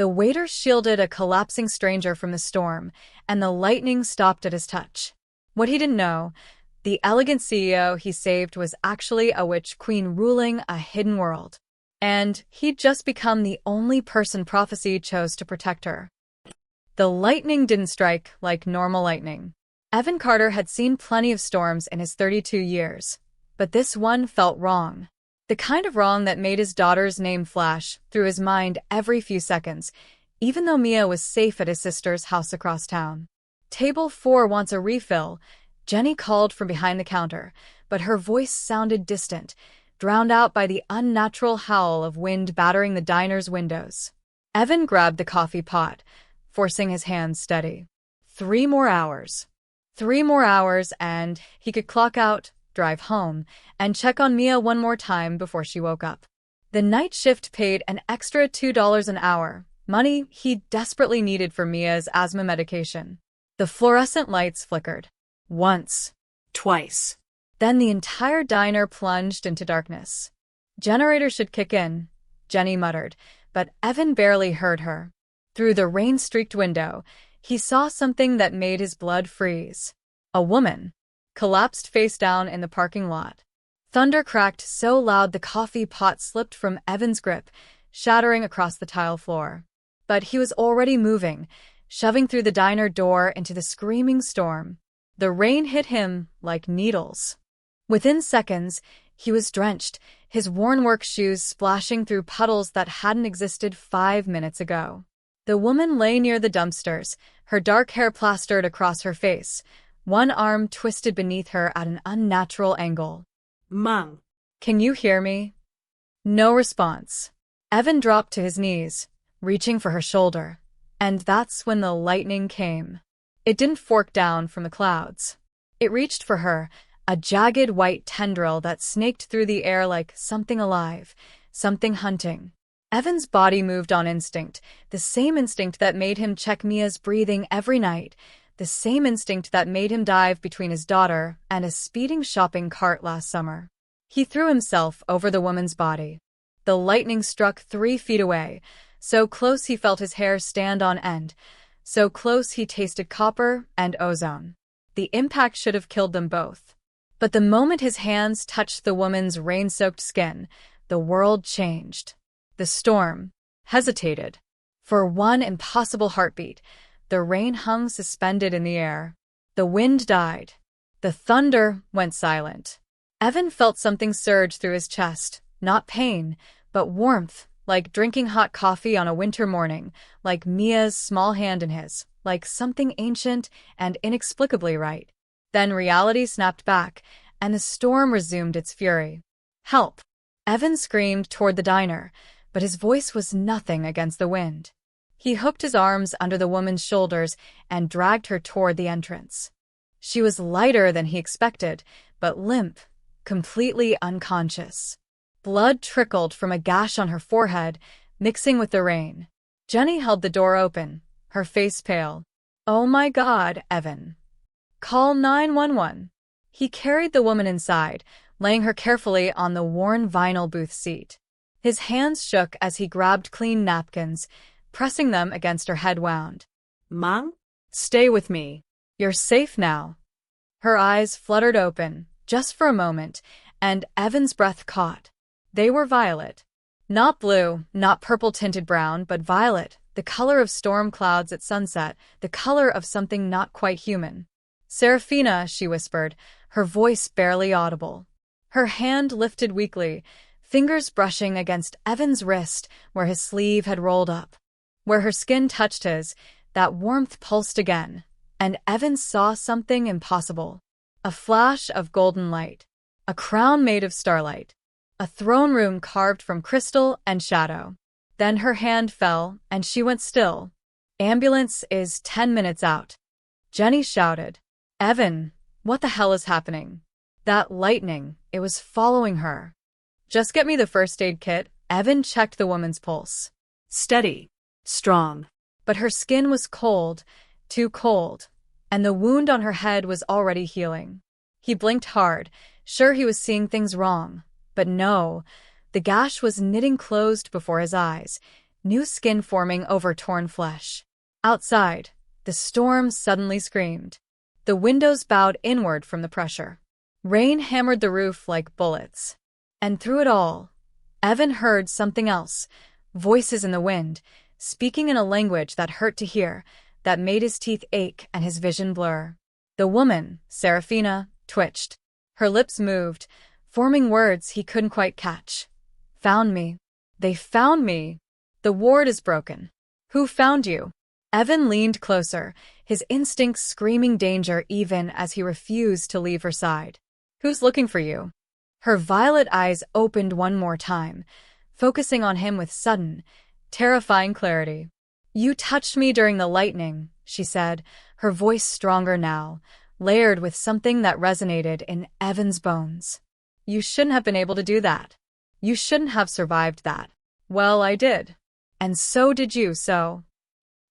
The waiter shielded a collapsing stranger from the storm, and the lightning stopped at his touch. What he didn't know, the elegant CEO he saved was actually a witch queen ruling a hidden world. And he'd just become the only person prophecy chose to protect her. The lightning didn't strike like normal lightning. Evan Carter had seen plenty of storms in his 32 years, but this one felt wrong. The kind of wrong that made his daughter's name flash through his mind every few seconds, even though Mia was safe at his sister's house across town. "Table 4 wants a refill," Jenny called from behind the counter, but her voice sounded distant, drowned out by the unnatural howl of wind battering the diner's windows. Evan grabbed the coffee pot, forcing his hands steady. 3 more hours. 3 more hours and he could clock out, drive home, and check on Mia one more time before she woke up. The night shift paid an extra $2 an hour, money he desperately needed for Mia's asthma medication. The fluorescent lights flickered. Once. Twice. Then the entire diner plunged into darkness. "Generator should kick in," Jenny muttered, but Evan barely heard her. Through the rain-streaked window, he saw something that made his blood freeze. A woman, collapsed face down in the parking lot. Thunder cracked so loud the coffee pot slipped from Evan's grip, shattering across the tile floor. But he was already moving, shoving through the diner door into the screaming storm. The rain hit him like needles. Within seconds, he was drenched, his worn work shoes splashing through puddles that hadn't existed 5 minutes ago. The woman lay near the dumpsters, her dark hair plastered across her face, one arm twisted beneath her at an unnatural angle. "Mom. Can you hear me?" No response. Evan dropped to his knees, reaching for her shoulder, and that's when the lightning came. It didn't fork down from the clouds. It reached for her, a jagged white tendril that snaked through the air like something alive, something hunting. Evan's body moved on instinct, the same instinct that made him check Mia's breathing every night, the same instinct that made him dive between his daughter and a speeding shopping cart last summer. He threw himself over the woman's body. The lightning struck 3 feet away, so close he felt his hair stand on end, so close he tasted copper and ozone. The impact should have killed them both. But the moment his hands touched the woman's rain-soaked skin, the world changed. The storm hesitated. For one impossible heartbeat, the rain hung suspended in the air. The wind died. The thunder went silent. Evan felt something surge through his chest, not pain, but warmth, like drinking hot coffee on a winter morning, like Mia's small hand in his, like something ancient and inexplicably right. Then reality snapped back, and the storm resumed its fury. "Help!" Evan screamed toward the diner, but his voice was nothing against the wind. He hooked his arms under the woman's shoulders and dragged her toward the entrance. She was lighter than he expected, but limp, completely unconscious. Blood trickled from a gash on her forehead, mixing with the rain. Jenny held the door open, her face pale. "Oh my God, Evan. Call 911. He carried the woman inside, laying her carefully on the worn vinyl booth seat. His hands shook as he grabbed clean napkins, pressing them against her head wound. "Mom? Stay with me. You're safe now." Her eyes fluttered open, just for a moment, and Evan's breath caught. They were violet. Not blue, not purple-tinted brown, but violet, the color of storm clouds at sunset, the color of something not quite human. "Serafina," she whispered, her voice barely audible. Her hand lifted weakly, fingers brushing against Evan's wrist where his sleeve had rolled up. Where her skin touched his, that warmth pulsed again, and Evan saw something impossible. A flash of golden light. A crown made of starlight. A throne room carved from crystal and shadow. Then her hand fell, and she went still. "Ambulance is 10 minutes out." Jenny shouted. "Evan, what the hell is happening?" That lightning, it was following her. "Just get me the first aid kit." Evan checked the woman's pulse. Steady. Strong. But her skin was cold, too cold, and the wound on her head was already healing. He blinked hard, sure he was seeing things wrong. But no, the gash was knitting closed before his eyes, new skin forming over torn flesh. Outside, the storm suddenly screamed. The windows bowed inward from the pressure. Rain hammered the roof like bullets. And through it all, Evan heard something else, voices in the wind, speaking in a language that hurt to hear, that made his teeth ache and his vision blur. The woman, Serafina, twitched. Her lips moved, forming words he couldn't quite catch. Found me. They found me. The ward is broken. Who found you? Evan leaned closer, his instincts screaming danger even as he refused to leave her side. Who's looking for you? Her violet eyes opened one more time, focusing on him with sudden, terrifying clarity. You touched me during the lightning, she said, her voice stronger now, layered with something that resonated in Evan's bones. You shouldn't have been able to do that. You shouldn't have survived that. Well, I did. And so did you, so.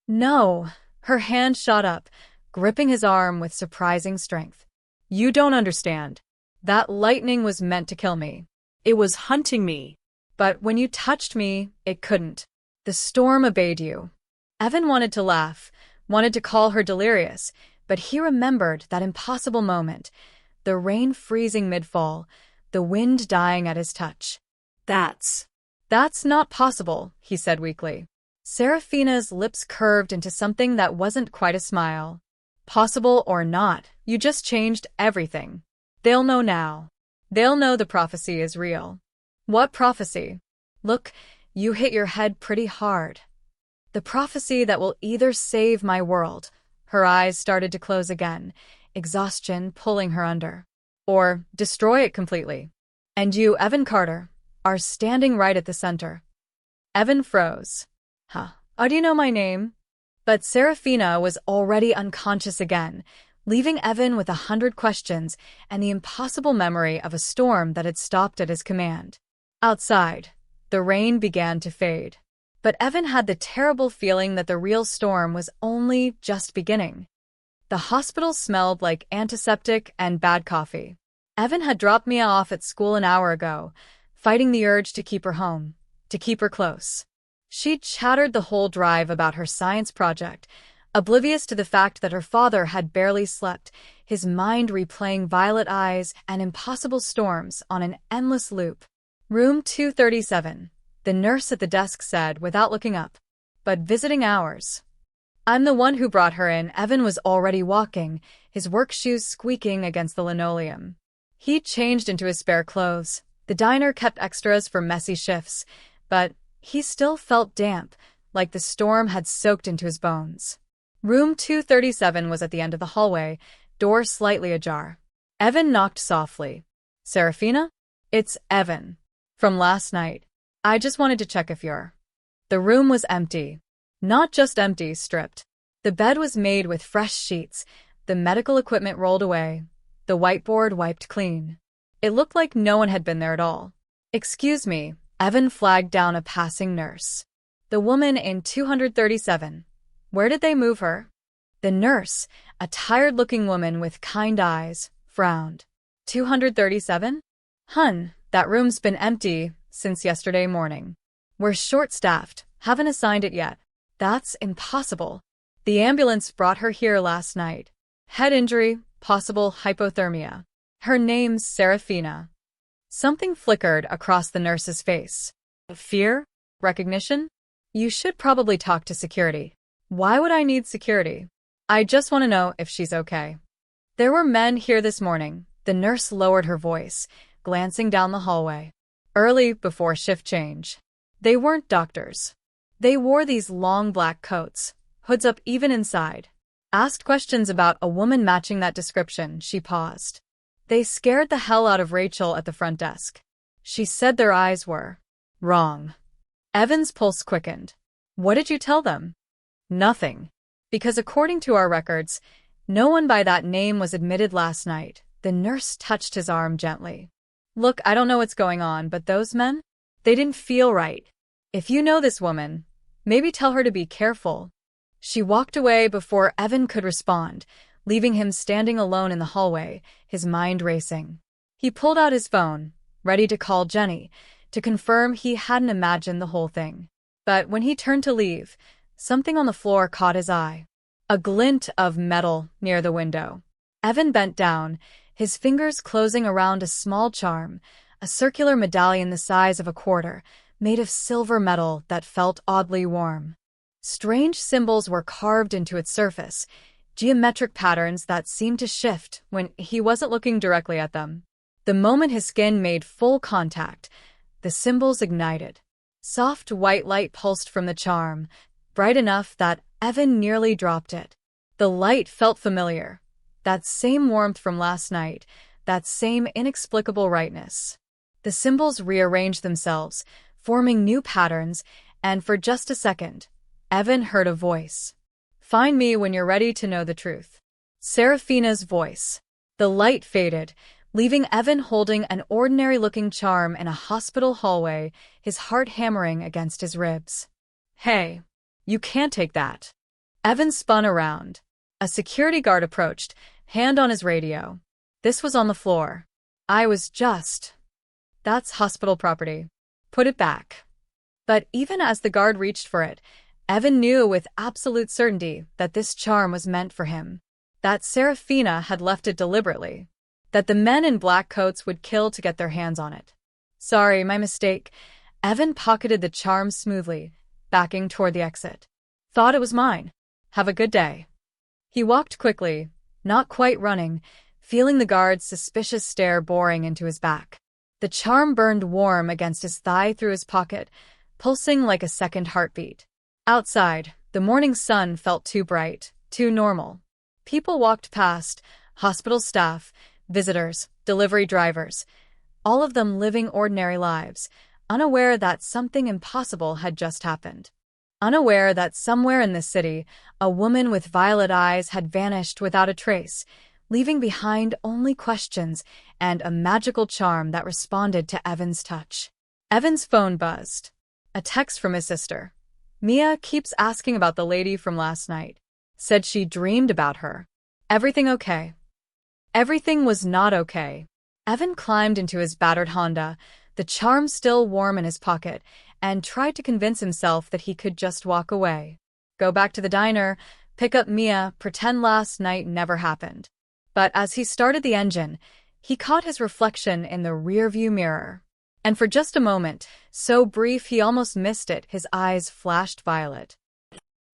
No. Her hand shot up, gripping his arm with surprising strength. You don't understand. That lightning was meant to kill me. It was hunting me. But when you touched me, it couldn't. The storm obeyed you. Evan wanted to laugh, wanted to call her delirious, but he remembered that impossible moment, the rain freezing mid-fall, the wind dying at his touch. That's not possible, he said weakly. Serafina's lips curved into something that wasn't quite a smile. Possible or not, you just changed everything. They'll know now. They'll know the prophecy is real. What prophecy? Look, you hit your head pretty hard. The prophecy that will either save my world, her eyes started to close again, exhaustion pulling her under, or destroy it completely. And you, Evan Carter, are standing right at the center. Evan froze. Huh. Do you know my name? But Serafina was already unconscious again, leaving Evan with 100 questions and the impossible memory of a storm that had stopped at his command. Outside, the rain began to fade. But Evan had the terrible feeling that the real storm was only just beginning. The hospital smelled like antiseptic and bad coffee. Evan had dropped Mia off at school an hour ago, fighting the urge to keep her home, to keep her close. She'd chattered the whole drive about her science project, oblivious to the fact that her father had barely slept, his mind replaying violet eyes and impossible storms on an endless loop. Room 237, the nurse at the desk said without looking up. But visiting hours. I'm the one who brought her in. Evan was already walking, his work shoes squeaking against the linoleum. He changed into his spare clothes. The diner kept extras for messy shifts, but he still felt damp, like the storm had soaked into his bones. Room 237 was at the end of the hallway, door slightly ajar. Evan knocked softly. Serafina? It's Evan. From last night. I just wanted to check if you're. The room was empty. Not just empty, stripped. The bed was made with fresh sheets, the medical equipment rolled away, the whiteboard wiped clean. It looked like no one had been there at all. Excuse me, Evan flagged down a passing nurse. The woman in 237. Where did they move her? The nurse, a tired-looking woman with kind eyes, frowned. 237? Hun, that room's been empty since yesterday morning. We're short-staffed, haven't assigned it yet. That's impossible. The ambulance brought her here last night. Head injury, possible hypothermia. Her name's Serafina. Something flickered across the nurse's face. Fear? Recognition? You should probably talk to security. Why would I need security? I just want to know if she's okay. There were men here this morning. The nurse lowered her voice, glancing down the hallway. Early before shift change. They weren't doctors. They wore these long black coats, hoods up even inside. Asked questions about a woman matching that description, she paused. They scared the hell out of Rachel at the front desk. She said their eyes were wrong. Evan's pulse quickened. What did you tell them? Nothing. Because according to our records, no one by that name was admitted last night. The nurse touched his arm gently. Look, I don't know what's going on, but those men? They didn't feel right. If you know this woman, maybe tell her to be careful. She walked away before Evan could respond, leaving him standing alone in the hallway, his mind racing. He pulled out his phone, ready to call Jenny, to confirm he hadn't imagined the whole thing. But when he turned to leave, something on the floor caught his eye. A glint of metal near the window. Evan bent down, his fingers closing around a small charm, a circular medallion the size of a quarter, made of silver metal that felt oddly warm. Strange symbols were carved into its surface, geometric patterns that seemed to shift when he wasn't looking directly at them. The moment his skin made full contact, the symbols ignited. Soft white light pulsed from the charm, bright enough that Evan nearly dropped it. The light felt familiar. That same warmth from last night, that same inexplicable rightness. The symbols rearranged themselves, forming new patterns, and for just a second, Evan heard a voice. "Find me when you're ready to know the truth." Serafina's voice. The light faded, leaving Evan holding an ordinary-looking charm in a hospital hallway, his heart hammering against his ribs. "Hey, you can't take that." Evan spun around. A security guard approached, hand on his radio. "This was on the floor. That's hospital property. Put it back." But even as the guard reached for it, Evan knew with absolute certainty that this charm was meant for him. That Serafina had left it deliberately. That the men in black coats would kill to get their hands on it. "Sorry, my mistake." Evan pocketed the charm smoothly, backing toward the exit. "Thought it was mine. Have a good day." He walked quickly, not quite running, feeling the guard's suspicious stare boring into his back. The charm burned warm against his thigh through his pocket, pulsing like a second heartbeat. Outside, the morning sun felt too bright, too normal. People walked past, hospital staff, visitors, delivery drivers, all of them living ordinary lives, unaware that something impossible had just happened. Unaware that somewhere in this city, a woman with violet eyes had vanished without a trace, leaving behind only questions and a magical charm that responded to Evan's touch. Evan's phone buzzed. A text from his sister. "Mia keeps asking about the lady from last night. Said she dreamed about her. Everything okay?" Everything was not okay. Evan climbed into his battered Honda, the charm still warm in his pocket, and tried to convince himself that he could just walk away. Go back to the diner, pick up Mia, pretend last night never happened. But as he started the engine, he caught his reflection in the rearview mirror. And for just a moment, so brief he almost missed it, his eyes flashed violet.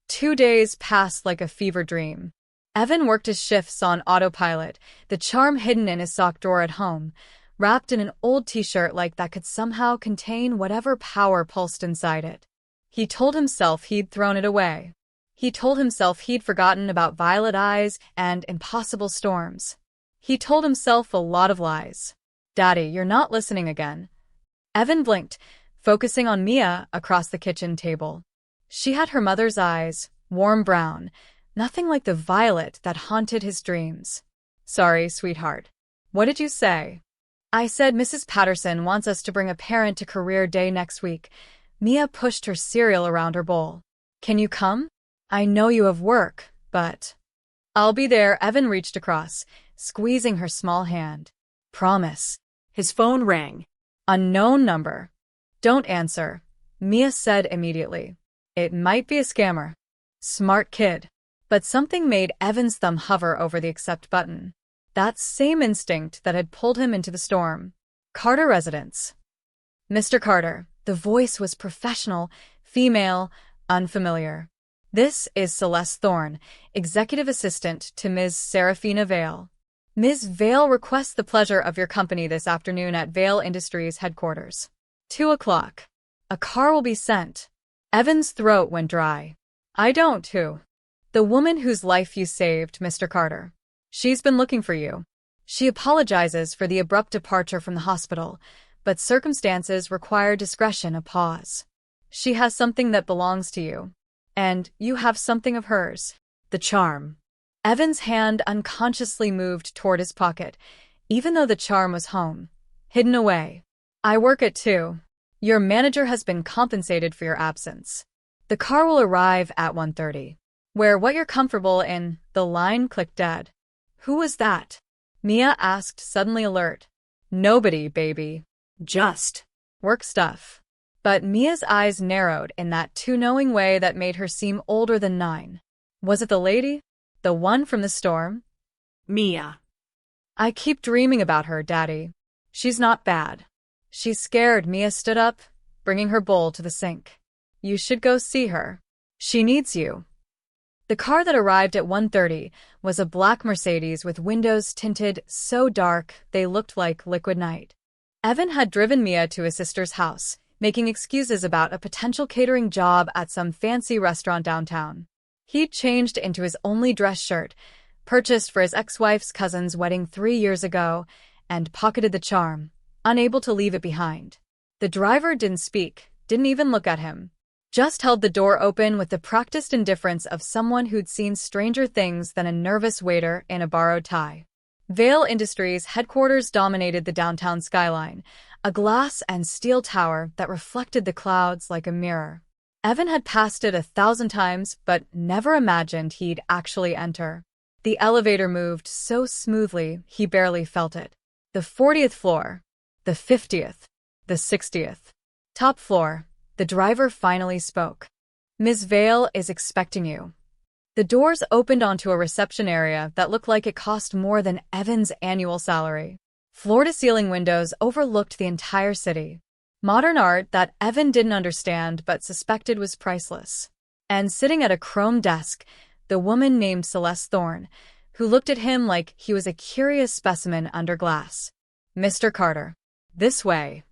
2 days passed like a fever dream. Evan worked his shifts on autopilot, the charm hidden in his sock drawer at home, wrapped in an old t-shirt like that could somehow contain whatever power pulsed inside it. He told himself he'd thrown it away. He told himself he'd forgotten about violet eyes and impossible storms. He told himself a lot of lies. "Daddy, you're not listening again." Evan blinked, focusing on Mia across the kitchen table. She had her mother's eyes, warm brown, nothing like the violet that haunted his dreams. "Sorry, sweetheart." "What did you say?" "I said Mrs. Patterson wants us to bring a parent to career day next week." Mia pushed her cereal around her bowl. "Can you come? I know you have work, but..." "I'll be there." Evan reached across, squeezing her small hand. "Promise." His phone rang. Unknown number. "Don't answer," Mia said immediately. "It might be a scammer." Smart kid. But something made Evan's thumb hover over the accept button. That same instinct that had pulled him into the storm. Carter residence. "Mr. Carter." The voice was professional, female, unfamiliar. "This is Celeste Thorne, executive assistant to Ms. Serafina Vale. Ms. Vale requests the pleasure of your company this afternoon at Vale Industries headquarters. 2 o'clock. A car will be sent." Evan's throat went dry. "I don't. Who?" "The woman whose life you saved, Mr. Carter. She's been looking for you. She apologizes for the abrupt departure from the hospital, but circumstances require discretion." A pause. "She has something that belongs to you. And you have something of hers." The charm. Evan's hand unconsciously moved toward his pocket, even though the charm was home, hidden away. "I work at 2. Your manager has been compensated for your absence. The car will arrive at 1:30. Wear what you're comfortable in." The line clicked dead. "Who was that?" Mia asked, suddenly alert. "Nobody, baby. Just work stuff." But Mia's eyes narrowed in that too knowing way that made her seem older than 9. Was it the lady? The one from the storm? Mia. I keep dreaming about her, Daddy. She's not bad. She's scared. Mia stood up, bringing her bowl to the sink. You should go see her. She needs you. The car that arrived at 1:30 was a black Mercedes with windows tinted so dark they looked like liquid night. Evan had driven Mia to his sister's house, making excuses about a potential catering job at some fancy restaurant downtown. He'd changed into his only dress shirt, purchased for his ex-wife's cousin's wedding 3 years ago, and pocketed the charm, unable to leave it behind. The driver didn't speak, didn't even look at him. Just held the door open with the practiced indifference of someone who'd seen stranger things than a nervous waiter in a borrowed tie. Vale Industries headquarters dominated the downtown skyline, a glass and steel tower that reflected the clouds like a mirror. Evan had passed it 1,000 times, but never imagined he'd actually enter. The elevator moved so smoothly he barely felt it. The 40th floor, the 50th, the 60th. Top floor. The driver finally spoke. Ms. Vale is expecting you. The doors opened onto a reception area that looked like it cost more than Evan's annual salary. Floor-to-ceiling windows overlooked the entire city. Modern art that Evan didn't understand but suspected was priceless. And sitting at a chrome desk, the woman named Celeste Thorne, who looked at him like he was a curious specimen under glass. Mr. Carter. This way.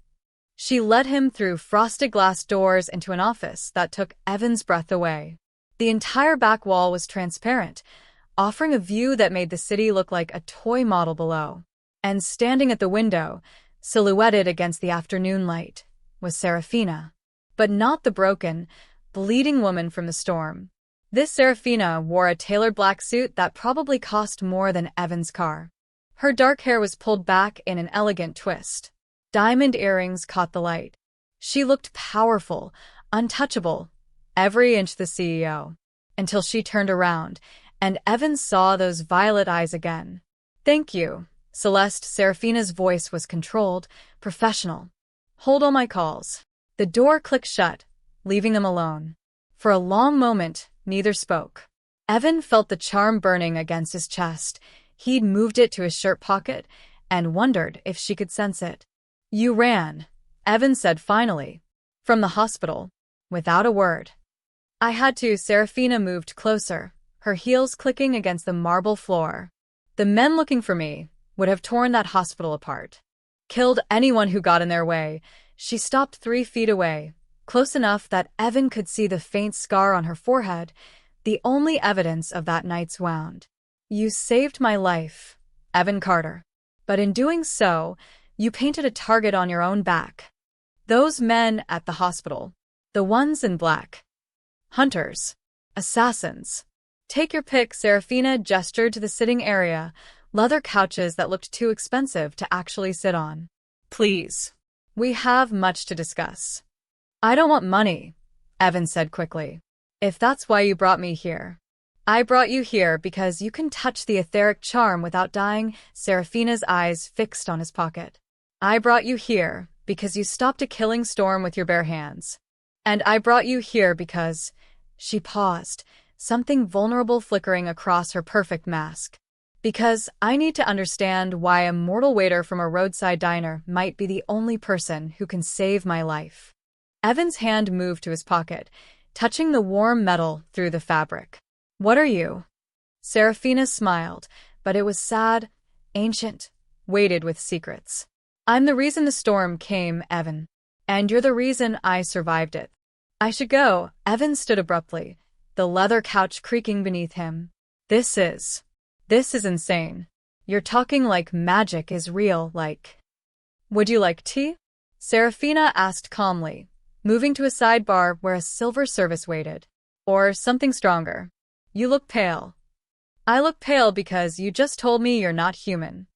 She led him through frosted glass doors into an office that took Evan's breath away. The entire back wall was transparent, offering a view that made the city look like a toy model below. And standing at the window, silhouetted against the afternoon light, was Serafina. But not the broken, bleeding woman from the storm. This Serafina wore a tailored black suit that probably cost more than Evan's car. Her dark hair was pulled back in an elegant twist. Diamond earrings caught the light. She looked powerful, untouchable, every inch the CEO. Until she turned around, and Evan saw those violet eyes again. Thank you, Celeste. Serafina's voice was controlled, professional. Hold all my calls. The door clicked shut, leaving them alone. For a long moment, neither spoke. Evan felt the charm burning against his chest. He'd moved it to his shirt pocket and wondered if she could sense it. You ran, Evan said finally. From the hospital. Without a word. I had to. Serafina moved closer, her heels clicking against the marble floor. The men looking for me would have torn that hospital apart. Killed anyone who got in their way. She stopped 3 feet away, close enough that Evan could see the faint scar on her forehead, the only evidence of that night's wound. You saved my life, Evan Carter. But in doing so, you painted a target on your own back. Those men at the hospital. The ones in black. Hunters. Assassins. Take your pick. Serafina gestured to the sitting area, leather couches that looked too expensive to actually sit on. Please. We have much to discuss. I don't want money, Evan said quickly. If that's why you brought me here. I brought you here because you can touch the etheric charm without dying. Serafina's eyes fixed on his pocket. I brought you here because you stopped a killing storm with your bare hands. And I brought you here because... She paused, something vulnerable flickering across her perfect mask. Because I need to understand why a mortal waiter from a roadside diner might be the only person who can save my life. Evan's hand moved to his pocket, touching the warm metal through the fabric. What are you? Serafina smiled, but it was sad, ancient, weighted with secrets. I'm the reason the storm came, Evan. And you're the reason I survived it. I should go. Evan stood abruptly, the leather couch creaking beneath him. This is insane. You're talking like magic is real, like... Would you like tea? Serafina asked calmly, moving to a sidebar where a silver service waited. Or something stronger. You look pale. I look pale because you just told me you're not human.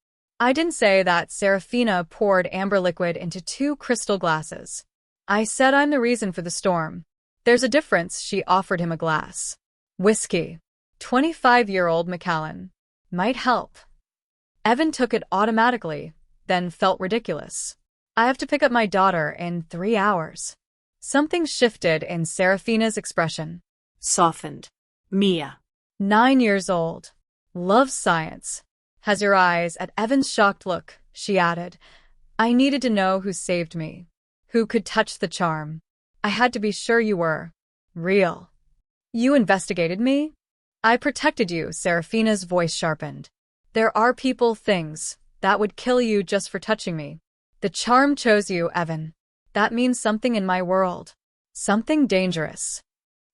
I didn't say that. Serafina poured amber liquid into 2 crystal glasses. I said I'm the reason for the storm. There's a difference. She offered him a glass. Whiskey. 25-year-old Macallan. Might help. Evan took it automatically, then felt ridiculous. I have to pick up my daughter in 3 hours. Something shifted in Serafina's expression. Softened. Mia. 9 years old. Loves science. Has your eyes at Evan's shocked look, she added. I needed to know who saved me. Who could touch the charm. I had to be sure you were real. You investigated me? I protected you, Serafina's voice sharpened. There are people, things, that would kill you just for touching me. The charm chose you, Evan. That means something in my world. Something dangerous.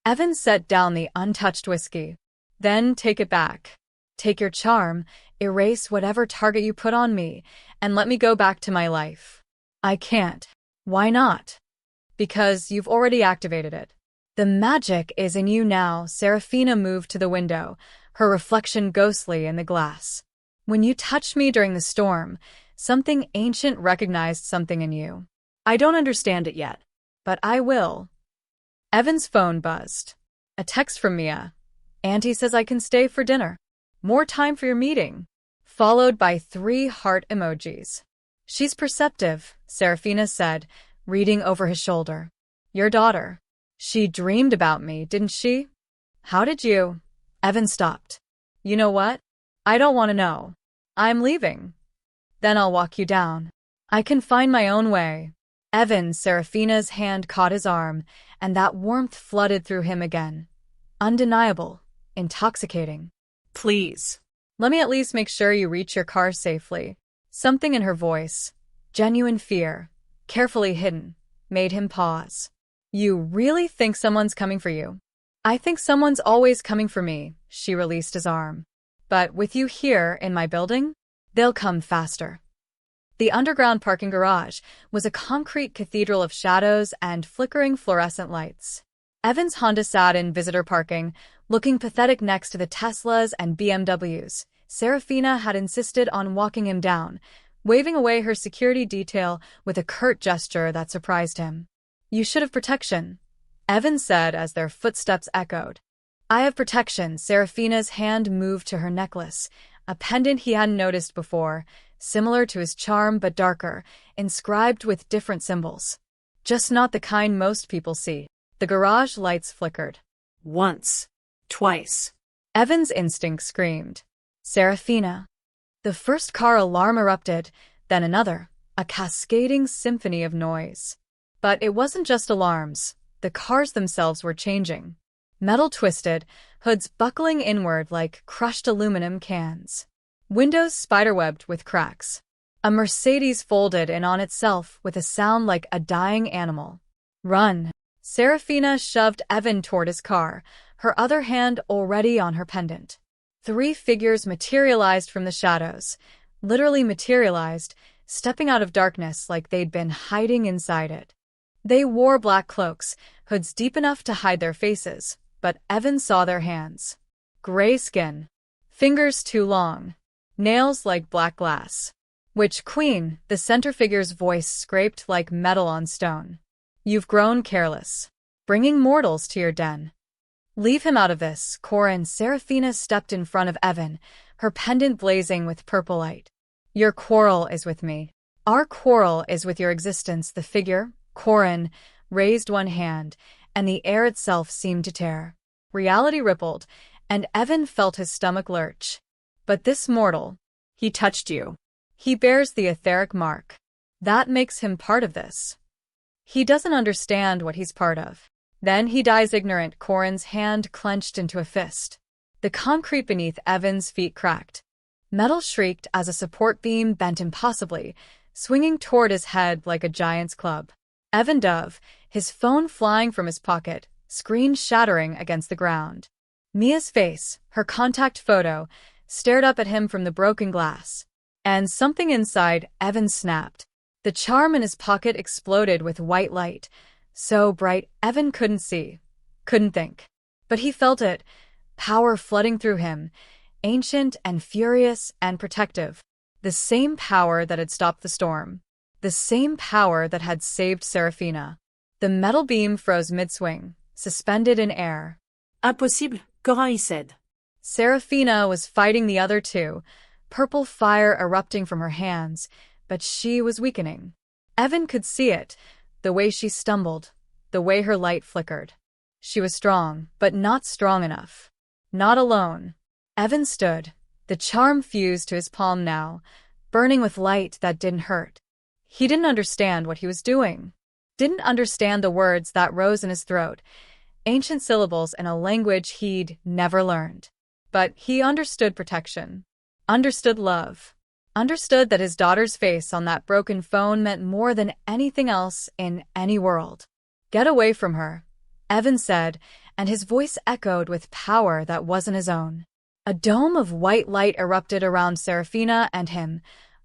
Evan set down the untouched whiskey. Then take it back. Take your charm, erase whatever target you put on me, and let me go back to my life. I can't. Why not? Because you've already activated it. The magic is in you now. Serafina moved to the window, her reflection ghostly in the glass. When you touched me during the storm, something ancient recognized something in you. I don't understand it yet, but I will. Evan's phone buzzed. A text from Mia. Auntie says I can stay for dinner. More time for your meeting. Followed by 3 heart emojis. She's perceptive, Serafina said, reading over his shoulder. Your daughter. She dreamed about me, didn't she? How did you? Evan stopped. You know what? I don't want to know. I'm leaving. Then I'll walk you down. I can find my own way. Evan, Serafina's hand caught his arm, and that warmth flooded through him again. Undeniable. Intoxicating. Please. Let me at least make sure you reach your car safely. Something in her voice, genuine fear, carefully hidden, made him pause. You really think someone's coming for you? I think someone's always coming for me, she released his arm. But with you here in my building, they'll come faster. The underground parking garage was a concrete cathedral of shadows and flickering fluorescent lights. Evan's Honda sat in visitor parking, looking pathetic next to the Teslas and BMWs. Serafina had insisted on walking him down, waving away her security detail with a curt gesture that surprised him. You should have protection, Evan said as their footsteps echoed. I have protection. Serafina's hand moved to her necklace, a pendant he hadn't noticed before, similar to his charm but darker, inscribed with different symbols. Just not the kind most people see. The garage lights flickered. Once. Twice. Evan's instinct screamed. Serafina. The first car alarm erupted, then another, a cascading symphony of noise. But it wasn't just alarms. The cars themselves were changing. Metal twisted, hoods buckling inward like crushed aluminum cans. Windows spiderwebbed with cracks. A Mercedes folded in on itself with a sound like a dying animal. Run. Serafina shoved Evan toward his car, her other hand already on her pendant. 3 figures materialized from the shadows, literally materialized, stepping out of darkness like they'd been hiding inside it. They wore black cloaks, hoods deep enough to hide their faces, but Evan saw their hands. Gray skin. Fingers too long. Nails like black glass. Witch Queen, the center figure's voice scraped like metal on stone. You've grown careless, bringing mortals to your den. Leave him out of this, Corin. Serafina stepped in front of Evan, her pendant blazing with purple light. Your quarrel is with me. Our quarrel is with your existence. The figure, Corin, raised one hand, and the air itself seemed to tear. Reality rippled, and Evan felt his stomach lurch. But this mortal, he touched you. He bears the etheric mark. That makes him part of this. He doesn't understand what he's part of. Then he dies ignorant. Corin's hand clenched into a fist. The concrete beneath Evan's feet cracked. Metal shrieked as a support beam bent impossibly, swinging toward his head like a giant's club. Evan dove, his phone flying from his pocket, screen shattering against the ground. Mia's face, her contact photo, stared up at him from the broken glass. And something inside Evan snapped. The charm in his pocket exploded with white light, so bright Evan couldn't see, couldn't think. But he felt it, power flooding through him, ancient and furious and protective. The same power that had stopped the storm. The same power that had saved Serafina. The metal beam froze mid-swing, suspended in air. Impossible, Corin said. Serafina was fighting the other 2, purple fire erupting from her hands, but she was weakening. Evan could see it, the way she stumbled, the way her light flickered. She was strong, but not strong enough. Not alone. Evan stood, the charm fused to his palm now, burning with light that didn't hurt. He didn't understand what he was doing. Didn't understand the words that rose in his throat, ancient syllables in a language he'd never learned. But he understood protection. Understood love. Understood that his daughter's face on that broken phone meant more than anything else in any world. "Get away from her," Evan said, and his voice echoed with power that wasn't his own. A dome of white light erupted around Serafina and him,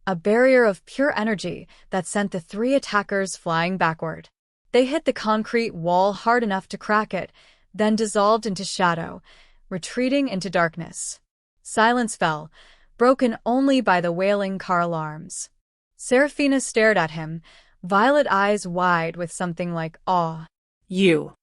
a barrier of pure energy that sent the three attackers flying backward. They hit the concrete wall hard enough to crack it, then dissolved into shadow, retreating into darkness. Silence fell, broken only by the wailing car alarms. Serafina stared at him, violet eyes wide with something like awe. You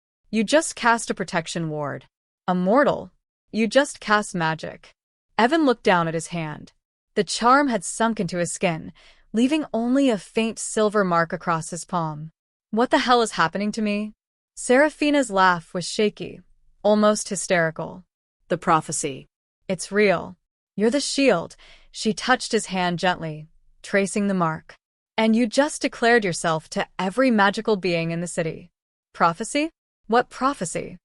just cast a protection ward. A mortal. You just cast magic." Evan looked down at his hand. The charm had sunk into his skin, leaving only a faint silver mark across his palm. "What the hell is happening to me?" Serafina's laugh was shaky, almost hysterical. The prophecy. "It's real. You're the shield." She touched his hand gently, tracing the mark. "And you just declared yourself to every magical being in the city." "Prophecy? What prophecy?"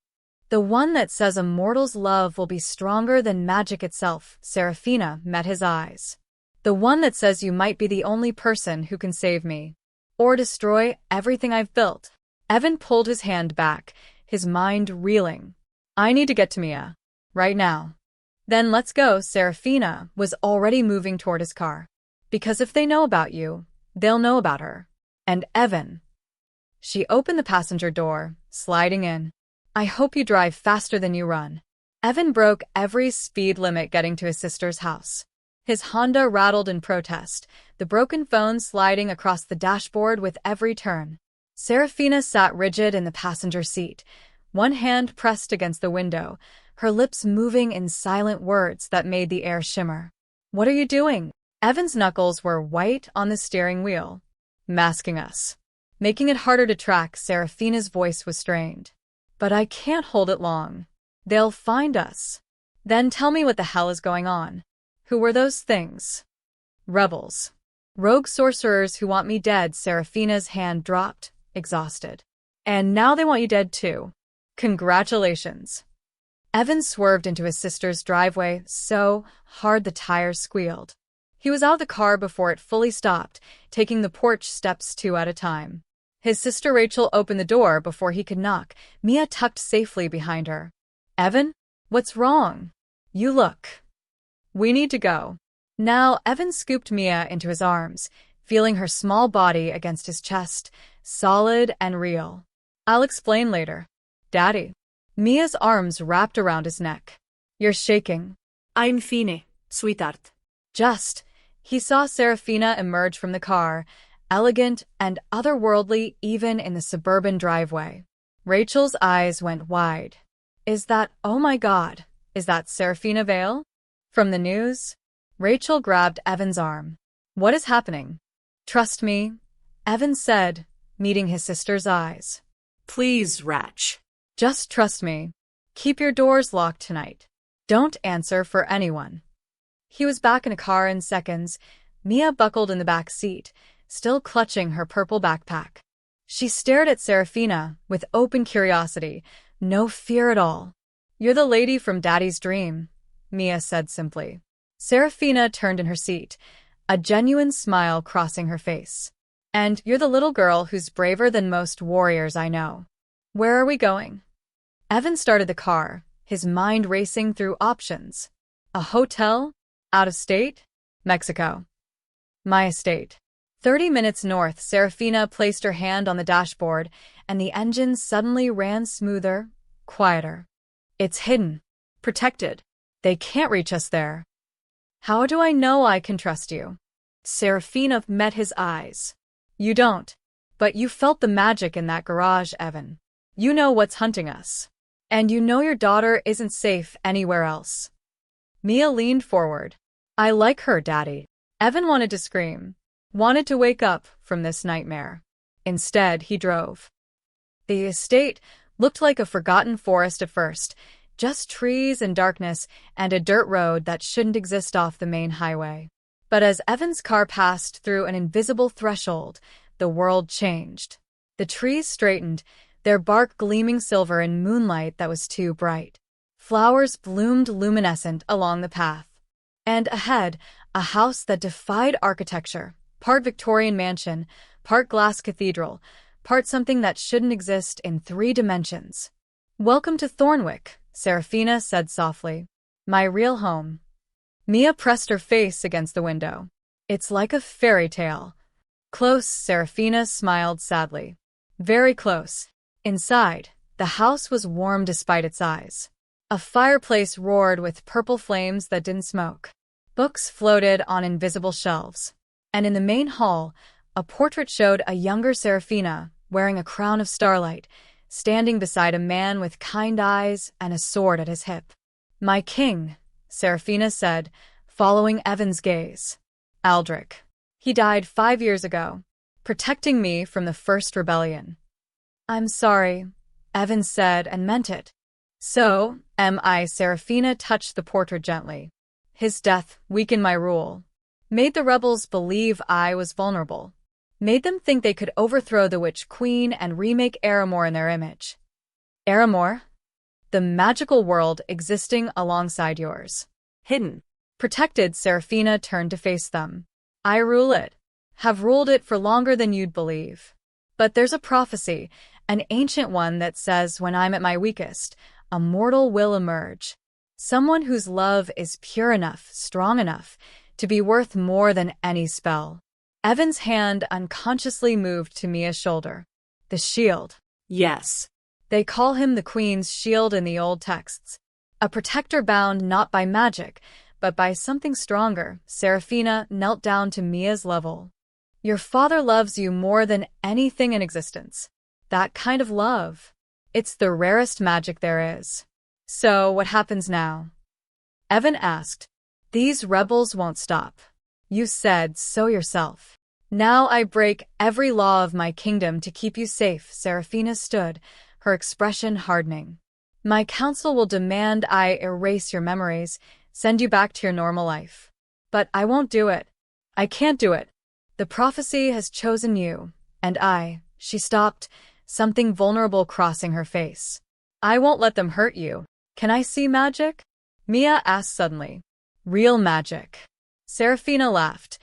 "The one that says a mortal's love will be stronger than magic itself." Serafina met his eyes. "The one that says you might be the only person who can save me. Or destroy everything I've built." Evan pulled his hand back, his mind reeling. "I need to get to Mia. Right now." "Then let's go." Serafina was already moving toward his car. "Because if they know about you, they'll know about her. And Evan." She opened the passenger door, sliding in. "I hope you drive faster than you run." Evan broke every speed limit getting to his sister's house. His Honda rattled in protest, the broken phone sliding across the dashboard with every turn. Serafina sat rigid in the passenger seat, one hand pressed against the window, her lips moving in silent words that made the air shimmer. "What are you doing?" Evan's knuckles were white on the steering wheel. "Masking us." Making it harder to track, Serafina's voice was strained. "But I can't hold it long. They'll find us." "Then tell me what the hell is going on. Who were those things?" "Rebels. Rogue sorcerers who want me dead." Serafina's hand dropped, exhausted. "And now they want you dead too. Congratulations." Evan swerved into his sister's driveway so hard the tires squealed. He was out of the car before it fully stopped, taking the porch steps two at a time. His sister Rachel opened the door before he could knock, Mia tucked safely behind her. "Evan? What's wrong? You look. We need to go." Now, Evan scooped Mia into his arms, feeling her small body against his chest, solid and real. "I'll explain later. Daddy." Mia's arms wrapped around his neck. "You're shaking." I'm fine, sweetheart. Just. He saw Serafina emerge from the car, elegant and otherworldly even in the suburban driveway. Rachel's eyes went wide. Oh my God, is that Serafina Vale? From the news? Rachel grabbed Evan's arm. "What is happening?" "Trust me," Evan said, meeting his sister's eyes. Please, Rach. "Just trust me. Keep your doors locked tonight. Don't answer for anyone." He was back in a car in seconds, Mia buckled in the back seat, still clutching her purple backpack. She stared at Serafina with open curiosity, no fear at all. "You're the lady from Daddy's dream," Mia said simply. Serafina turned in her seat, a genuine smile crossing her face. "And you're the little girl who's braver than most warriors I know. Where are we going?" Evan started the car, his mind racing through options. A hotel? Out of state? Mexico. My estate. 30 minutes north. Serafina placed her hand on the dashboard, and the engine suddenly ran smoother, quieter. "It's hidden. Protected. They can't reach us there." "How do I know I can trust you?" Serafina met his eyes. "You don't. But you felt the magic in that garage, Evan. You know what's hunting us. And you know your daughter isn't safe anywhere else." Mia leaned forward. "I like her, Daddy." Evan wanted to scream, wanted to wake up from this nightmare. Instead, he drove. The estate looked like a forgotten forest at first, just trees and darkness and a dirt road that shouldn't exist off the main highway. But as Evan's car passed through an invisible threshold, the world changed. The trees straightened, their bark gleaming silver in moonlight that was too bright. Flowers bloomed luminescent along the path. And ahead, a house that defied architecture, part Victorian mansion, part glass cathedral, part something that shouldn't exist in 3 dimensions. "Welcome to Thornwick," Serafina said softly. "My real home." Mia pressed her face against the window. "It's like a fairy tale." "Close," Serafina smiled sadly. "Very close." Inside, the house was warm despite its size. A fireplace roared with purple flames that didn't smoke. Books floated on invisible shelves. And in the main hall, a portrait showed a younger Serafina wearing a crown of starlight, standing beside a man with kind eyes and a sword at his hip. "My king," Serafina said, following Evan's gaze. "Aldrich. He died 5 years ago, protecting me from the first rebellion." "I'm sorry," Evan said and meant it. "So am I." Serafina touched the portrait gently. "His death weakened my rule. Made the rebels believe I was vulnerable. Made them think they could overthrow the Witch Queen and remake Aramor in their image." "Aramor?" "The magical world existing alongside yours." Hidden. Protected, Serafina turned to face them. "I rule it. Have ruled it for longer than you'd believe. But there's a prophecy, an ancient one that says when I'm at my weakest, a mortal will emerge. Someone whose love is pure enough, strong enough, to be worth more than any spell." Evan's hand unconsciously moved to Mia's shoulder. "The shield." Yes. "They call him the Queen's shield in the old texts. A protector bound not by magic, but by something stronger." Serafina knelt down to Mia's level. "Your father loves you more than anything in existence. That kind of love. It's the rarest magic there is." "So what happens now?" Evan asked. "These rebels won't stop. You said so yourself. Now I break every law of my kingdom to keep you safe." Serafina stood, her expression hardening. "My council will demand I erase your memories, send you back to your normal life. But I won't do it. I can't do it. The prophecy has chosen you, and I." She stopped, something vulnerable crossing her face. "I won't let them hurt you." "Can I see magic?" Mia asked suddenly. "Real magic." Serafina laughed,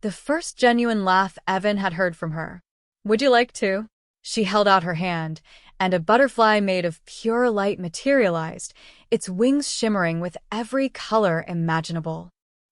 the first genuine laugh Evan had heard from her. "Would you like to?" She held out her hand, and a butterfly made of pure light materialized, its wings shimmering with every color imaginable.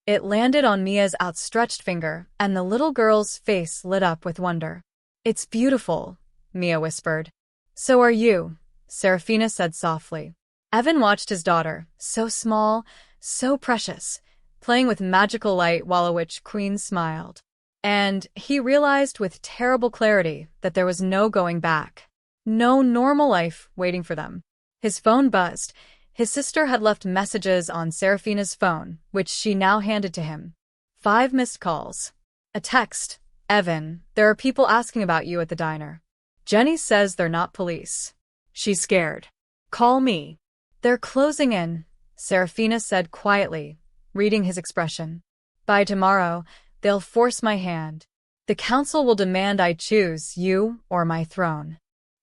It landed on Mia's outstretched finger, and the little girl's face lit up with wonder. "It's beautiful," Mia whispered. "So are you," Serafina said softly. Evan watched his daughter, so small, so precious, playing with magical light while a witch queen smiled. And he realized with terrible clarity that there was no going back. No normal life waiting for them. His phone buzzed. His sister had left messages on Serafina's phone, which she now handed to him. 5 missed calls. A text. "Evan, there are people asking about you at the diner. Jenny says they're not police. She's scared. Call me." "They're closing in," Serafina said quietly, reading his expression. "By tomorrow, they'll force my hand. The council will demand I choose you or my throne."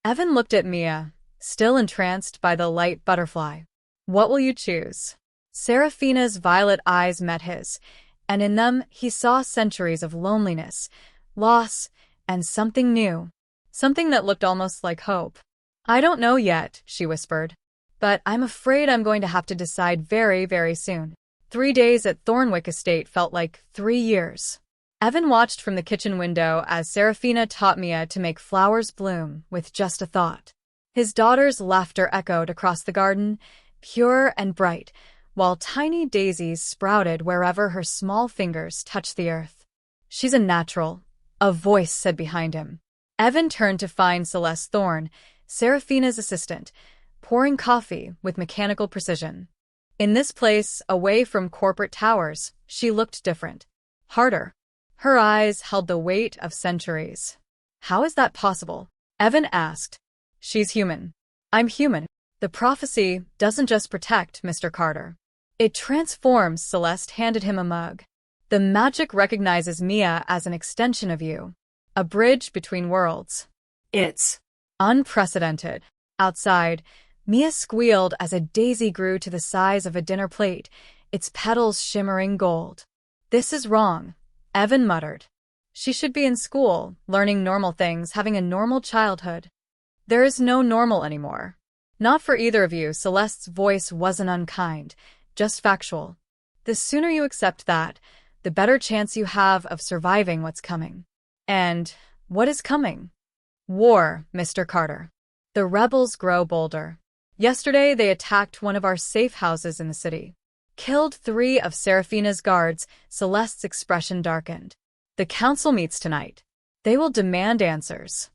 Evan looked at Mia, still entranced by the light butterfly. "What will you choose?" Serafina's violet eyes met his, and in them he saw centuries of loneliness, loss, and something new. Something that looked almost like hope. "I don't know yet," she whispered. "But I'm afraid I'm going to have to decide very, very soon." 3 days at Thornwick Estate felt like 3 years. Evan watched from the kitchen window as Serafina taught Mia to make flowers bloom with just a thought. His daughter's laughter echoed across the garden, pure and bright, while tiny daisies sprouted wherever her small fingers touched the earth. "She's a natural," a voice said behind him. Evan turned to find Celeste Thorne, Serafina's assistant, pouring coffee with mechanical precision. In this place, away from corporate towers, she looked different. Harder. Her eyes held the weight of centuries. "How is that possible?" Evan asked. She's human. I'm human. The prophecy doesn't just protect Mr. Carter. It transforms. Celeste handed him a mug. The magic recognizes Mia as an extension of you. A bridge between worlds. It's Unprecedented. Outside, Mia squealed as a daisy grew to the size of a dinner plate, its petals shimmering gold. This is wrong, Evan muttered. She should be in school, learning normal things, having a normal childhood. There is no normal anymore. Not for either of you. Celeste's voice wasn't unkind, just factual. The sooner you accept that, the better chance you have of surviving what's coming. And what is coming? War, Mr. Carter. The rebels grow bolder. Yesterday, they attacked one of our safe houses in the city. Killed 3 of Serafina's guards. Celeste's expression darkened. The council meets tonight. They will demand answers.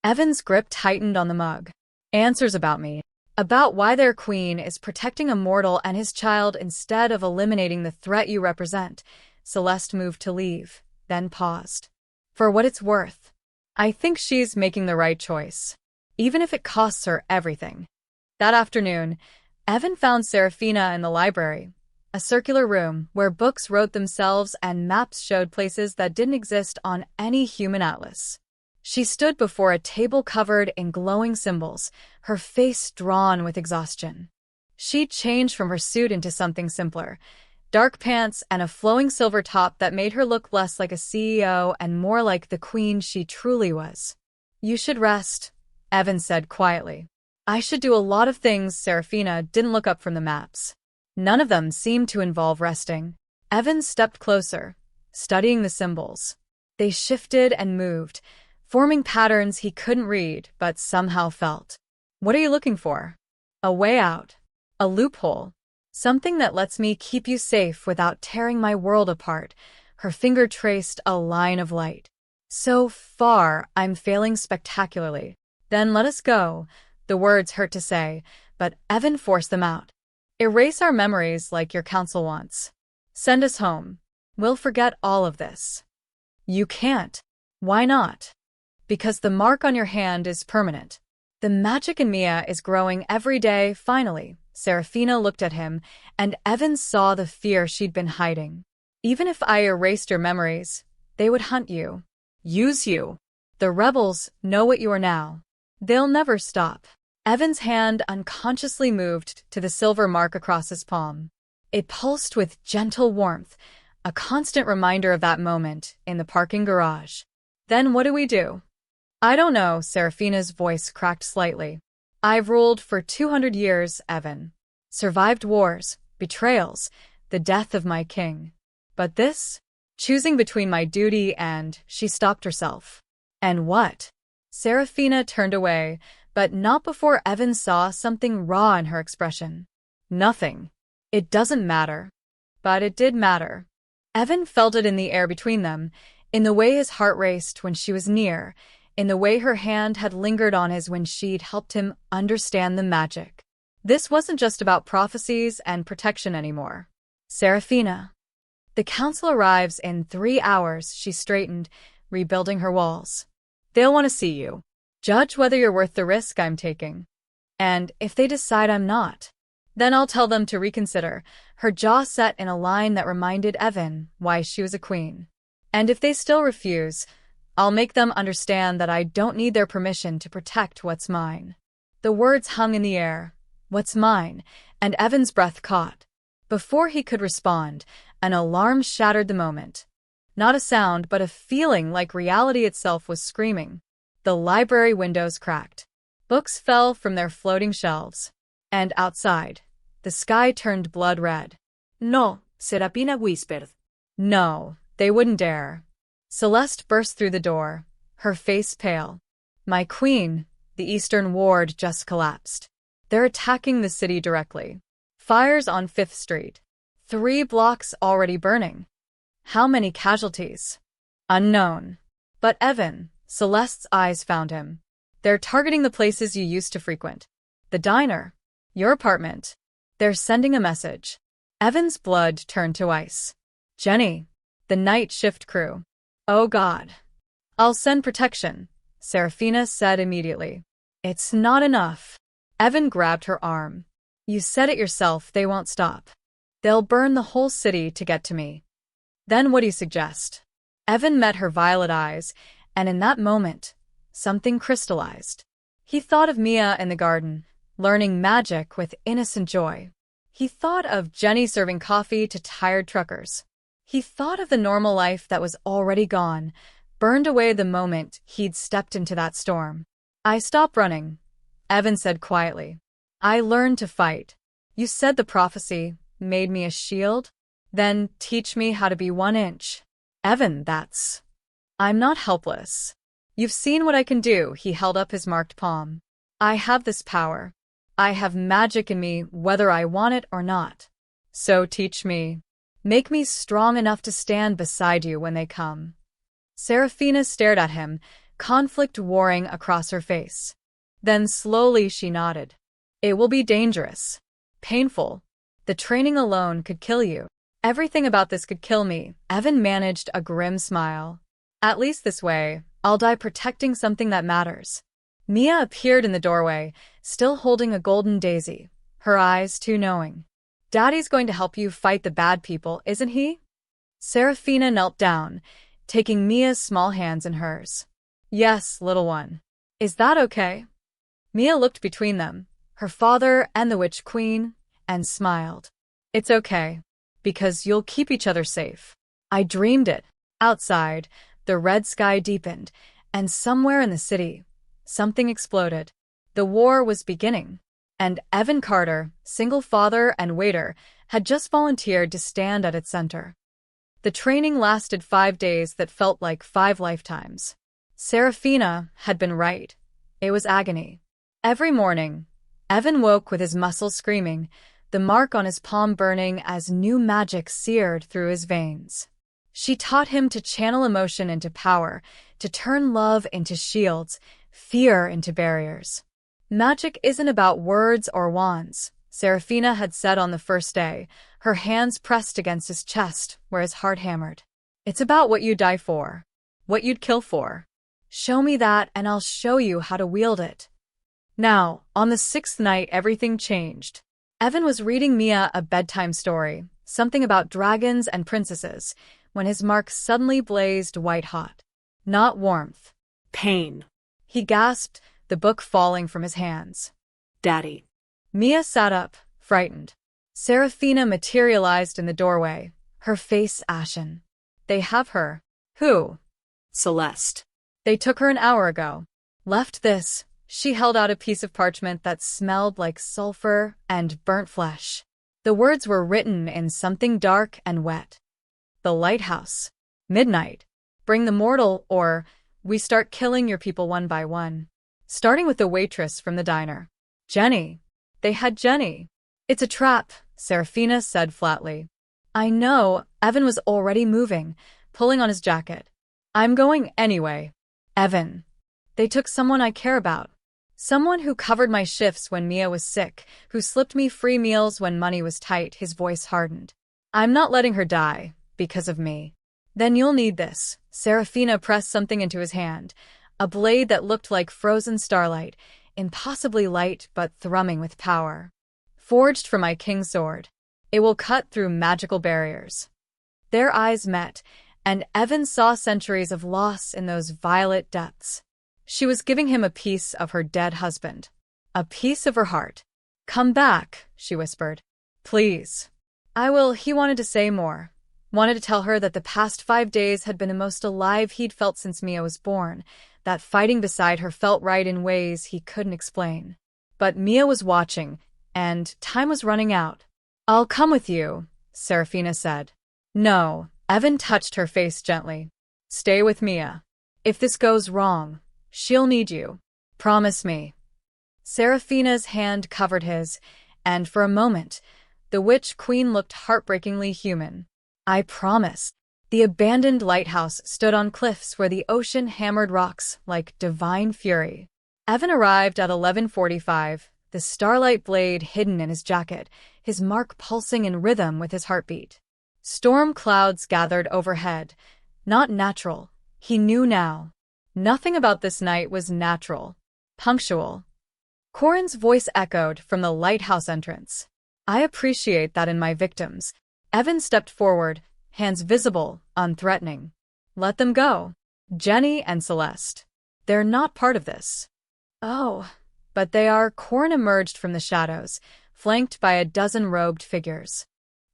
Evan's grip tightened on the mug. Answers about me. About why their queen is protecting a mortal and his child instead of eliminating the threat you represent. Celeste moved to leave, then paused. For what it's worth, I think she's making the right choice, even if it costs her everything. That afternoon, Evan found Serafina in the library, a circular room where books wrote themselves and maps showed places that didn't exist on any human atlas. She stood before a table covered in glowing symbols, her face drawn with exhaustion. She'd changed from her suit into something simpler, dark pants and a flowing silver top that made her look less like a CEO and more like the queen she truly was. You should rest, Evan said quietly. I should do a lot of things. Serafina didn't look up from the maps. None of them seemed to involve resting. Evan stepped closer, studying the symbols. They shifted and moved, forming patterns he couldn't read but somehow felt. What are you looking for? A way out. A loophole. Something that lets me keep you safe without tearing my world apart. Her finger traced a line of light. So far, I'm failing spectacularly. Then let us go. The words hurt to say, but Evan forced them out. Erase our memories like your council wants. Send us home. We'll forget all of this. You can't. Why not? Because the mark on your hand is permanent. The magic in Mia is growing every day. Finally, Serafina looked at him, and Evan saw the fear she'd been hiding. Even if I erased your memories, they would hunt you. Use you. The rebels know what you are now. They'll never stop. Evan's hand unconsciously moved to the silver mark across his palm. It pulsed with gentle warmth, a constant reminder of that moment in the parking garage. Then what do we do? I don't know. Serafina's voice cracked slightly. I've ruled for 200 years, Evan. Survived wars, betrayals, the death of my king. But this? Choosing between my duty and… She stopped herself. And what? Serafina turned away, but not before Evan saw something raw in her expression. Nothing. It doesn't matter. But it did matter. Evan felt it in the air between them, in the way his heart raced when she was near, in the way her hand had lingered on his when she'd helped him understand the magic. This wasn't just about prophecies and protection anymore. Serafina. The council arrives in 3 hours. She straightened, rebuilding her walls. They'll want to see you. Judge whether you're worth the risk I'm taking. And if they decide I'm not, then I'll tell them to reconsider. Her jaw set in a line that reminded Evan why she was a queen. And if they still refuse, I'll make them understand that I don't need their permission to protect what's mine. The words hung in the air. What's mine? And Evan's breath caught. Before he could respond, an alarm shattered the moment. Not a sound, but a feeling like reality itself was screaming. The library windows cracked. Books fell from their floating shelves. And outside, the sky turned blood red. No, Serafina whispered. No, they wouldn't dare. Celeste burst through the door, her face pale. My queen, the eastern ward just collapsed. They're attacking the city directly. Fires on 5th Street. 3 blocks already burning. How many casualties? Unknown. But Evan, Celeste's eyes found him. They're targeting the places you used to frequent. The diner. Your apartment. They're sending a message. Evan's blood turned to ice. Jenny. The night shift crew. Oh God. I'll send protection, Serafina said immediately. It's not enough. Evan grabbed her arm. You said it yourself, they won't stop. They'll burn the whole city to get to me. Then what do you suggest? Evan met her violet eyes, and in that moment, something crystallized. He thought of Mia in the garden, learning magic with innocent joy. He thought of Jenny serving coffee to tired truckers. He thought of the normal life that was already gone, burned away the moment he'd stepped into that storm. I stopped running, Evan said quietly. I learned to fight. You said the prophecy made me a shield? Then teach me how to be 1 inch. Evan, I'm not helpless. You've seen what I can do, he held up his marked palm. I have this power. I have magic in me whether I want it or not. So teach me. Make me strong enough to stand beside you when they come. Serafina stared at him, conflict warring across her face. Then slowly she nodded. It will be dangerous. Painful. The training alone could kill you. Everything about this could kill me. Evan managed a grim smile. At least this way, I'll die protecting something that matters. Mia appeared in the doorway, still holding a golden daisy, her eyes too knowing. Daddy's going to help you fight the bad people, isn't he? Serafina knelt down, taking Mia's small hands in hers. Yes, little one. Is that okay? Mia looked between them, her father and the Witch Queen, and smiled. It's okay, because you'll keep each other safe. I dreamed it. Outside, the red sky deepened, and somewhere in the city, something exploded. The war was beginning, and Evan Carter, single father and waiter, had just volunteered to stand at its center. The training lasted 5 days that felt like 5 lifetimes. Serafina had been right. It was agony. Every morning, Evan woke with his muscles screaming, the mark on his palm burning as new magic seared through his veins. She taught him to channel emotion into power, to turn love into shields, fear into barriers. Magic isn't about words or wands, Serafina had said on the first day, her hands pressed against his chest where his heart hammered. It's about what you'd die for, what you'd kill for. Show me that and I'll show you how to wield it. Now, on the 6th night, everything changed. Evan was reading Mia a bedtime story, something about dragons and princesses, when his mark suddenly blazed white-hot. Not warmth. Pain. He gasped, the book falling from his hands. Daddy. Mia sat up, frightened. Serafina materialized in the doorway, her face ashen. They have her. Who? Celeste. They took her an hour ago. Left this. She held out a piece of parchment that smelled like sulfur and burnt flesh. The words were written in something dark and wet. The lighthouse. Midnight. Bring the mortal, or we start killing your people one by one. Starting with the waitress from the diner. Jenny. They had Jenny. It's a trap, Serafina said flatly. I know, Evan was already moving, pulling on his jacket. I'm going anyway. Evan. They took someone I care about. Someone who covered my shifts when Mia was sick, who slipped me free meals when money was tight, his voice hardened. I'm not letting her die, because of me. Then you'll need this. Serafina pressed something into his hand, a blade that looked like frozen starlight, impossibly light but thrumming with power. Forged for my king's sword. It will cut through magical barriers. Their eyes met, and Evan saw centuries of loss in those violet depths. She was giving him a piece of her dead husband. A piece of her heart. Come back, she whispered. Please. I will. He wanted to say more. Wanted to tell her that the past 5 days had been the most alive he'd felt since Mia was born, that fighting beside her felt right in ways he couldn't explain. But Mia was watching, and time was running out. I'll come with you, Serafina said. No, Evan touched her face gently. Stay with Mia. If this goes wrong, she'll need you. Promise me. Serafina's hand covered his, and for a moment, the Witch Queen looked heartbreakingly human. I promise. The abandoned lighthouse stood on cliffs where the ocean hammered rocks like divine fury. Evan arrived at 11:45, the starlight blade hidden in his jacket, his mark pulsing in rhythm with his heartbeat. Storm clouds gathered overhead. Not natural. He knew now. Nothing about this night was natural. Punctual. Corin's voice echoed from the lighthouse entrance. I appreciate that in my victims. Evan stepped forward, hands visible, unthreatening. Let them go. Jenny and Celeste. They're not part of this. Oh, but they are. Corin emerged from the shadows, flanked by a dozen robed figures.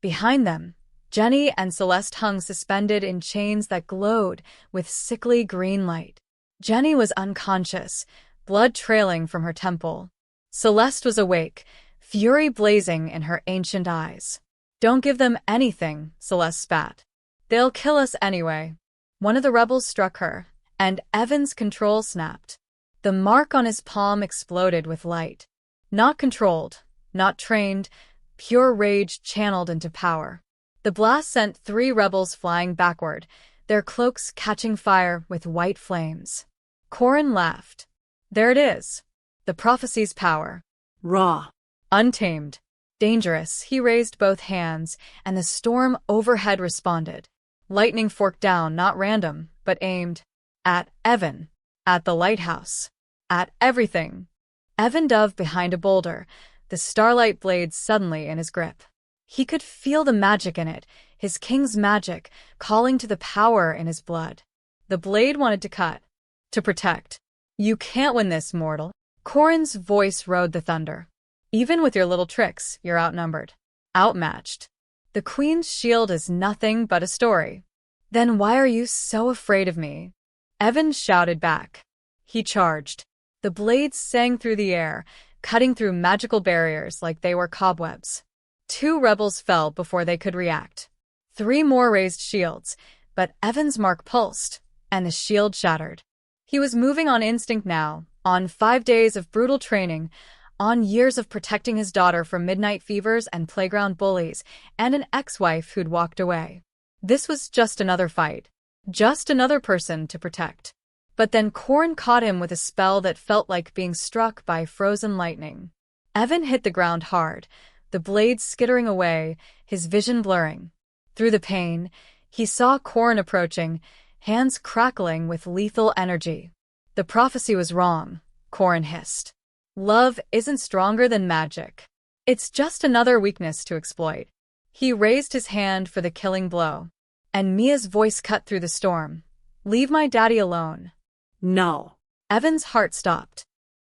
Behind them, Jenny and Celeste hung suspended in chains that glowed with sickly green light. Jenny was unconscious, blood trailing from her temple. Celeste was awake, fury blazing in her ancient eyes. Don't give them anything, Celeste spat. They'll kill us anyway. One of the rebels struck her, and Evan's control snapped. The mark on his palm exploded with light. Not controlled, not trained, pure rage channeled into power. The blast sent 3 rebels flying backward, their cloaks catching fire with white flames. Corin laughed. There it is. The prophecy's power. Raw. Untamed. Dangerous. He raised both hands, and the storm overhead responded. Lightning forked down, not random, but aimed. At Evan. At the lighthouse. At everything. Evan dove behind a boulder, the starlight blade suddenly in his grip. He could feel the magic in it, his king's magic, calling to the power in his blood. The blade wanted to cut. To protect. You can't win this, mortal. Corin's voice rode the thunder. Even with your little tricks, you're outnumbered. Outmatched. The Queen's shield is nothing but a story. Then why are you so afraid of me? Evan shouted back. He charged. The blades sang through the air, cutting through magical barriers like they were cobwebs. 2 rebels fell before they could react. 3 more raised shields, but Evan's mark pulsed, and the shield shattered. He was moving on instinct now, on 5 days of brutal training, on years of protecting his daughter from midnight fevers and playground bullies, and an ex-wife who'd walked away. This was just another fight. Just another person to protect. But then Corin caught him with a spell that felt like being struck by frozen lightning. Evan hit the ground hard, the blade skittering away, his vision blurring. Through the pain, he saw Corin approaching, hands crackling with lethal energy. The prophecy was wrong, Corin hissed. Love isn't stronger than magic. It's just another weakness to exploit. He raised his hand for the killing blow. And Mia's voice cut through the storm. Leave my daddy alone. No. Evan's heart stopped.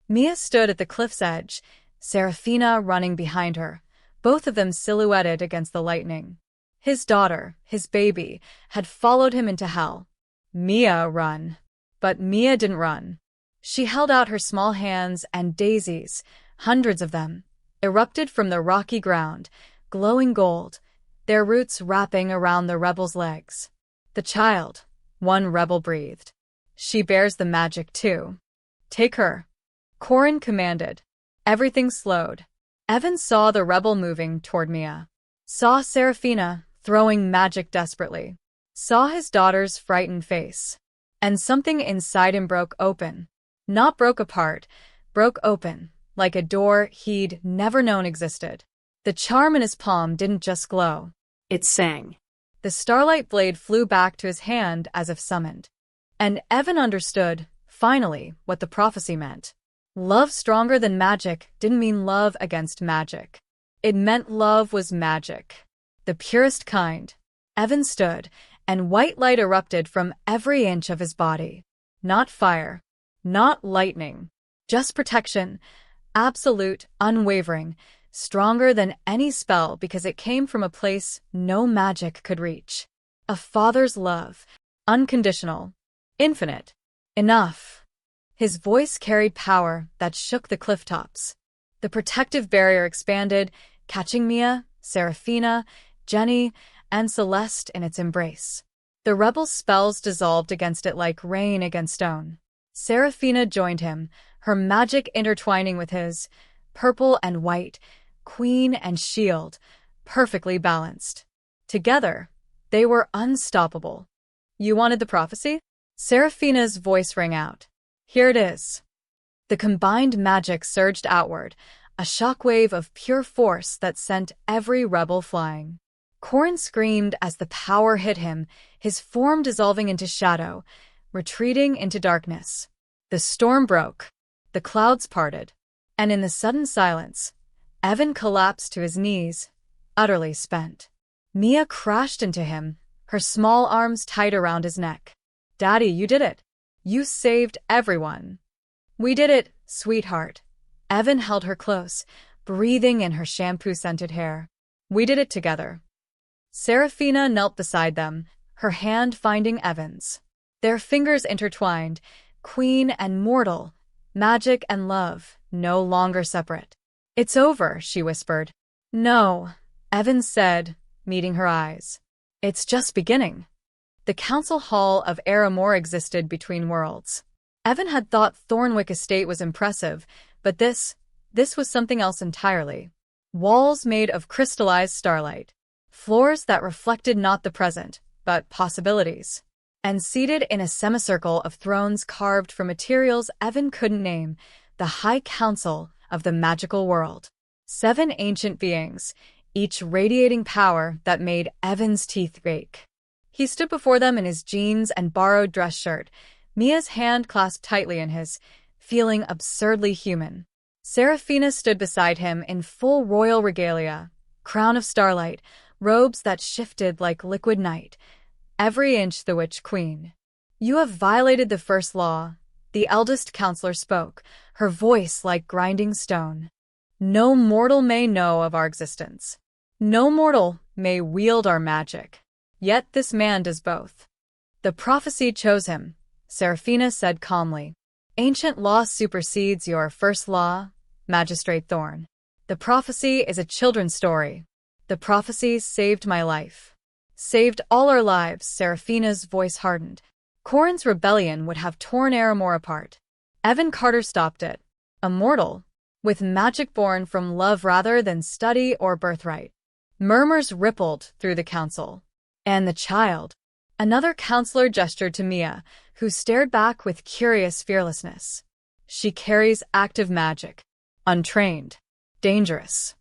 Mia stood at the cliff's edge, Serafina running behind her, both of them silhouetted against the lightning. His daughter, his baby, had followed him into hell. Mia run. But Mia didn't run. She held out her small hands, and daisies, hundreds of them, erupted from the rocky ground, glowing gold, their roots wrapping around the rebel's legs. The child, one rebel breathed. She bears the magic too. Take her. Corin commanded. Everything slowed. Evan saw the rebel moving toward Mia. Saw Serafina throwing magic desperately. Saw his daughter's frightened face. And something inside him broke open. Not broke apart, broke open, like a door he'd never known existed. The charm in his palm didn't just glow. It sang. The starlight blade flew back to his hand as if summoned. And Evan understood, finally, what the prophecy meant. Love stronger than magic didn't mean love against magic. It meant love was magic. The purest kind. Evan stood, and white light erupted from every inch of his body. Not fire. Not lightning. Just protection. Absolute, unwavering, stronger than any spell because it came from a place no magic could reach. A father's love. Unconditional. Infinite. Enough. His voice carried power that shook the cliff tops. The protective barrier expanded, catching Mia, Serafina, Jenny, and Celeste in its embrace. The rebel's spells dissolved against it like rain against stone. Serafina joined him, her magic intertwining with his, purple and white, queen and shield, perfectly balanced. Together, they were unstoppable. You wanted the prophecy? Serafina's voice rang out. Here it is. The combined magic surged outward, a shockwave of pure force that sent every rebel flying. Corin screamed as the power hit him, his form dissolving into shadow, retreating into darkness. The storm broke. The clouds parted. And in the sudden silence, Evan collapsed to his knees, utterly spent. Mia crashed into him, her small arms tight around his neck. "Daddy, you did it. You saved everyone." "We did it, sweetheart." Evan held her close, breathing in her shampoo-scented hair. "We did it together." Serafina knelt beside them, her hand finding Evan's. Their fingers intertwined, queen and mortal, magic and love, no longer separate. "It's over," she whispered. "No," Evan said, meeting her eyes. "It's just beginning." The council hall of Aramor existed between worlds. Evan had thought Thornwick Estate was impressive, but this was something else entirely. Walls made of crystallized starlight, floors that reflected not the present, but possibilities. And seated in a semicircle of thrones carved from materials Evan couldn't name, the High Council of the magical world. 7 ancient beings, each radiating power that made Evan's teeth ache. He stood before them in his jeans and borrowed dress shirt, Mia's hand clasped tightly in his, feeling absurdly human. Serafina stood beside him in full royal regalia, crown of starlight, robes that shifted like liquid night, every inch the Witch Queen. "You have violated the first law," the eldest counselor spoke, her voice like grinding stone. "No mortal may know of our existence. No mortal may wield our magic. Yet this man does both. The prophecy chose him," Serafina said calmly. "Ancient law supersedes your first law, Magistrate Thorn. The prophecy is a children's story. The prophecy saved my life. Saved all our lives." Serafina's voice hardened. Corrin's rebellion would have torn Aramor apart. Evan Carter stopped it. A mortal, with magic born from love rather than study or birthright. Murmurs rippled through the council. "And the child?" Another counselor gestured to Mia, who stared back with curious fearlessness. "She carries active magic. Untrained. Dangerous."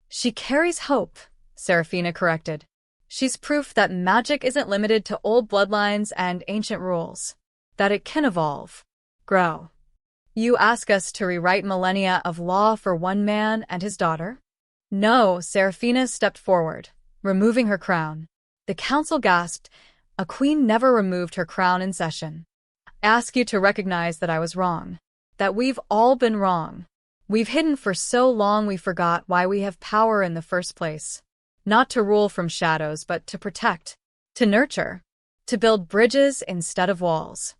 "She carries hope," Serafina corrected. "She's proof that magic isn't limited to old bloodlines and ancient rules. That it can evolve. Grow." "You ask us to rewrite millennia of law for one man and his daughter?" "No," Serafina stepped forward, removing her crown. The council gasped. A queen never removed her crown in session. "I ask you to recognize that I was wrong. That we've all been wrong. We've hidden for so long we forgot why we have power in the first place. Not to rule from shadows, but to protect, to nurture, to build bridges instead of walls."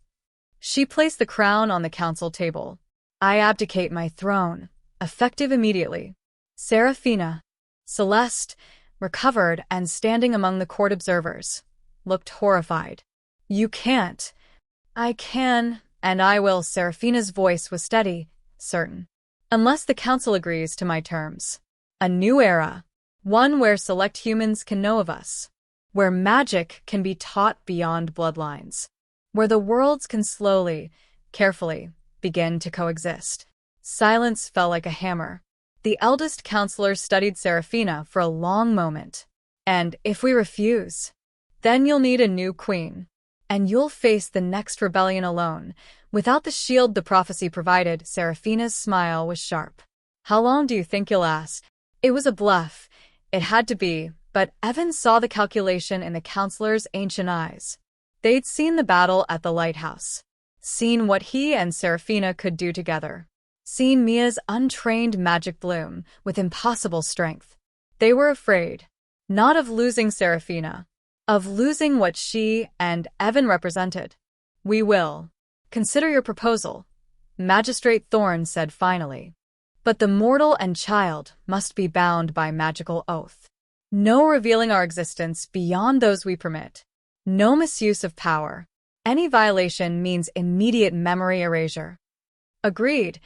She placed the crown on the council table. "I abdicate my throne, effective immediately." Serafina, Celeste, recovered and standing among the court observers, looked horrified. "You can't." "I can, and I will." Serafina's voice was steady, certain. "Unless the council agrees to my terms. A new era. One where select humans can know of us. Where magic can be taught beyond bloodlines. Where the worlds can slowly, carefully, begin to coexist." Silence fell like a hammer. The eldest counselor studied Serafina for a long moment. "And if we refuse, then you'll need a new queen. And you'll face the next rebellion alone, without the shield the prophecy provided." Serafina's smile was sharp. "How long do you think you'll last?" It was a bluff. It had to be, but Evan saw the calculation in the counselor's ancient eyes. They'd seen the battle at the lighthouse. Seen what he and Serafina could do together. Seen Mia's untrained magic bloom with impossible strength. They were afraid. Not of losing Serafina. Of losing what she and Evan represented. "We will consider your proposal," Magistrate Thorn said finally. "But the mortal and child must be bound by magical oath. No revealing our existence beyond those we permit. No misuse of power. Any violation means immediate memory erasure." "Agreed,"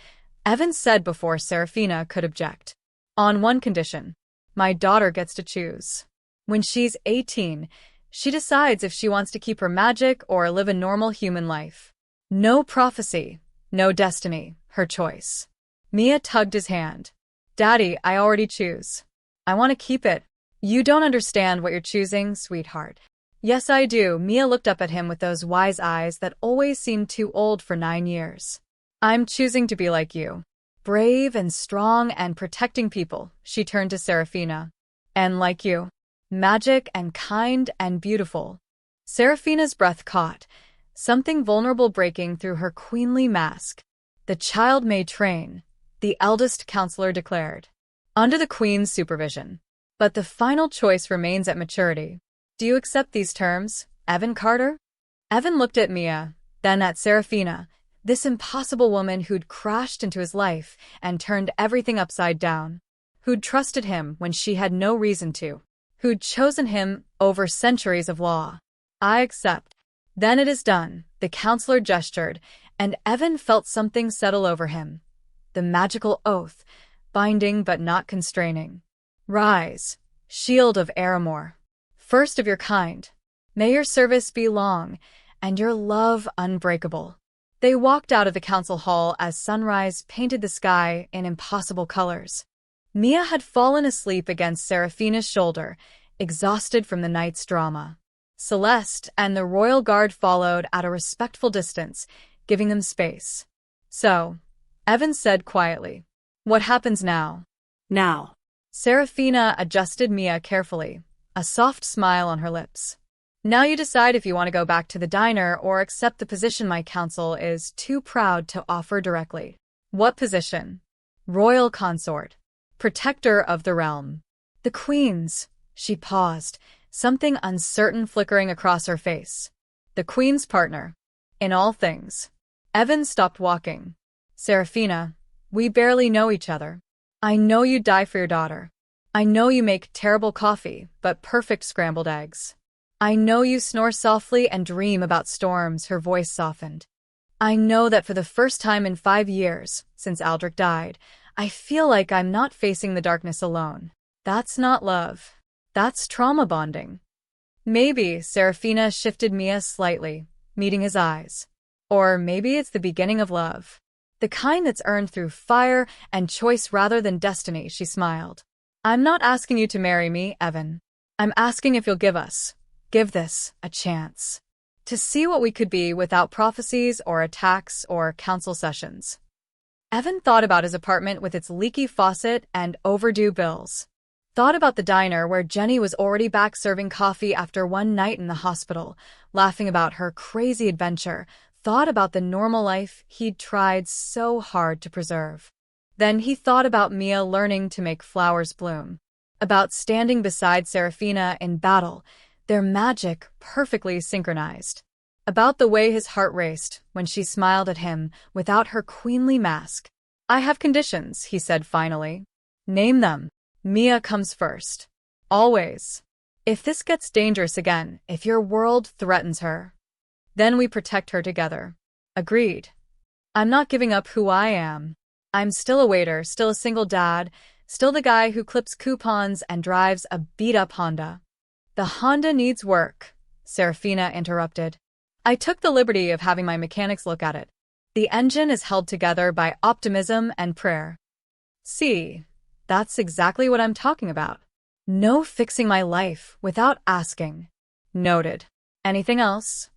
Evan said before Serafina could object. "On one condition. My daughter gets to choose. When she's 18, she decides if she wants to keep her magic or live a normal human life. No prophecy, no destiny, her choice." Mia tugged his hand. "Daddy, I already choose. I want to keep it." "You don't understand what you're choosing, sweetheart." "Yes, I do." Mia looked up at him with those wise eyes that always seemed too old for 9 years. "I'm choosing to be like you. brave and strong and protecting people, she turned to Serafina. And like you, magic and kind and beautiful. Serafina's breath caught, something vulnerable breaking through her queenly mask. The child may train, the eldest counselor declared, under the queen's supervision. But the final choice remains at maturity. Do you accept these terms, Evan Carter? Evan looked at Mia, then at Serafina, this impossible woman who'd crashed into his life and turned everything upside down, who'd trusted him when she had no reason to, who'd chosen him over centuries of law. I accept. Then it is done, the counselor gestured, and Evan felt something settle over him. The magical oath, binding but not constraining. Rise, shield of Aramor, first of your kind. May your service be long, and your love unbreakable. They walked out of the council hall as sunrise painted the sky in impossible colors. Mia had fallen asleep against Serafina's shoulder, exhausted from the night's drama. Celeste and the royal guard followed at a respectful distance, giving them space. So, Evan said quietly, what happens now? Now. Serafina adjusted Mia carefully, a soft smile on her lips. Now you decide if you want to go back to the diner or accept the position my council is too proud to offer directly. What position? Royal consort. Protector of the realm. The queen's. She paused, something uncertain flickering across her face. The queen's partner. In all things. Evan stopped walking. Serafina, we barely know each other. I know you'd die for your daughter. I know you make terrible coffee, but perfect scrambled eggs. I know you snore softly and dream about storms, her voice softened. I know that for the first time in 5 years, since Aldrich died, I feel like I'm not facing the darkness alone. That's not love. That's trauma bonding. Maybe Serafina shifted Mia slightly, meeting his eyes. Or maybe it's the beginning of love. The kind that's earned through fire and choice rather than destiny, she smiled. I'm not asking you to marry me, Evan. I'm asking if you'll give this a chance. To see what we could be without prophecies or attacks or council sessions. Evan thought about his apartment with its leaky faucet and overdue bills. Thought about the diner where Jenny was already back serving coffee after one night in the hospital, laughing about her crazy adventure. Thought about the normal life he'd tried so hard to preserve. Then he thought about Mia learning to make flowers bloom. About standing beside Serafina in battle, their magic perfectly synchronized. About the way his heart raced when she smiled at him without her queenly mask. I have conditions, he said finally. Name them. Mia comes first. Always. If this gets dangerous again, if your world threatens her, then we protect her together. Agreed. I'm not giving up who I am. I'm still a waiter, still a single dad, still the guy who clips coupons and drives a beat-up Honda. The Honda needs work, Serafina interrupted. I took the liberty of having my mechanics look at it. The engine is held together by optimism and prayer. See, that's exactly what I'm talking about. No fixing my life without asking. Noted. Anything else?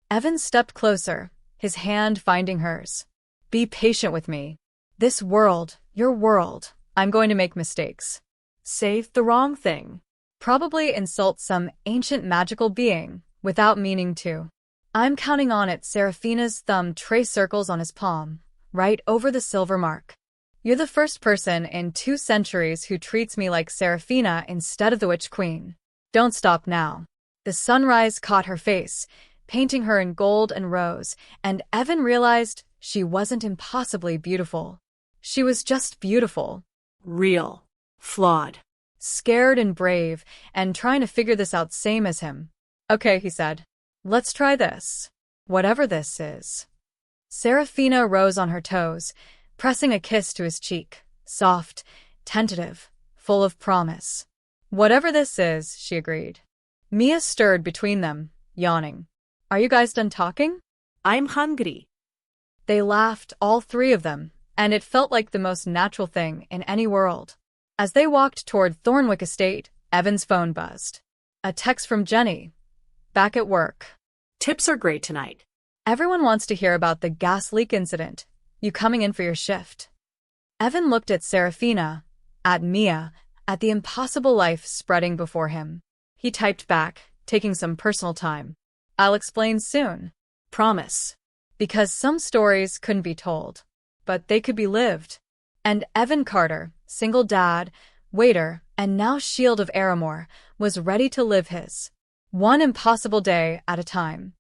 Evan stepped closer, his hand finding hers. Be patient with me. This world, your world, I'm going to make mistakes. Say the wrong thing. Probably insult some ancient magical being, without meaning to. I'm counting on it. Serafina's thumb traced circles on his palm, right over the silver mark. You're the first person in 2 centuries who treats me like Serafina instead of the Witch Queen. Don't stop now. The sunrise caught her face, painting her in gold and rose, and Evan realized she wasn't impossibly beautiful. She was just beautiful. Real. Flawed. Scared and brave, and trying to figure this out same as him. Okay, he said. Let's try this. Whatever this is. Serafina rose on her toes, pressing a kiss to his cheek, soft, tentative, full of promise. Whatever this is, she agreed. Mia stirred between them, yawning. Are you guys done talking? I'm hungry. They laughed, all 3 of them, and it felt like the most natural thing in any world. As they walked toward Thornwick Estate, Evan's phone buzzed. A text from Jenny. Back at work. Tips are great tonight. Everyone wants to hear about the gas leak incident. You coming in for your shift? Evan looked at Serafina, at Mia, at the impossible life spreading before him. He typed back, taking some personal time. I'll explain soon. Promise. Because some stories couldn't be told, but they could be lived. And Evan Carter, single dad, waiter, and now Shield of Aramor, was ready to live his. One impossible day at a time.